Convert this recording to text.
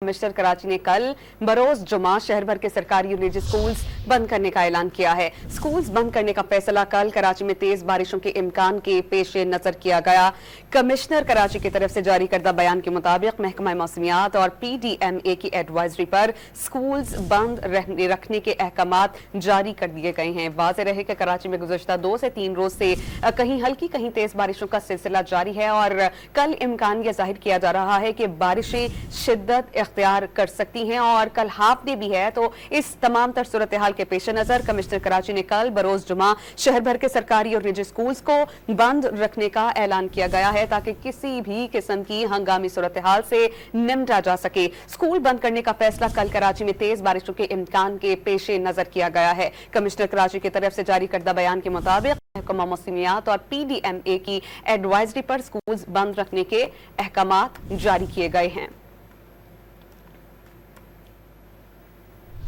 Commissioner Karachi ने कल बरोज जुमा शहर भर के सरकारी और निजी स्कूल्स बंद करने का ऐलान किया है। स्कूल्स बंद करने का फैसला कल कराची में तेज बारिशों के इम्कान के पेश नजर किया गया। कमिश्नर कराची की तरफ से जारी करदा बयान के मुताबिक महकमा मौसमियात और PDMA की एडवाइजरी पर स्कूल्स बंद रखने के अहकामात जारी कर दिए गए हैं। वाज़ेह रहे कि कराची में गुज़श्ता 2 से 3 रोज से कहीं हल्की कहीं तेज बारिशों का सिलसिला जारी है और कल इम्कान यह जाहिर किया जा रहा है कि बारिशें शिद्दत इख्तियार कर सकती हैं और कल हाफ डे भी है। तो इस तमाम तर सूरत हाल के पेश नजर कमिश्नर कराची ने कल बरोज जुमा शहर भर के सरकारी और निजी स्कूल्स को बंद रखने का ऐलान किया गया है ताकि किसी भी किस्म की हंगामी सूरत हाल से निपटा जा सके। स्कूल बंद करने का फैसला कल कराची में तेज बारिशों के इम्कान के पेश नजर किया गया है। कमिश्नर कराची की तरफ से जारी करदा बयान के मुताबिक महकमा मौसमियात और PDMA की एडवाइजरी पर स्कूल्स बंद रखने के अहकामात जारी किए गए हैं।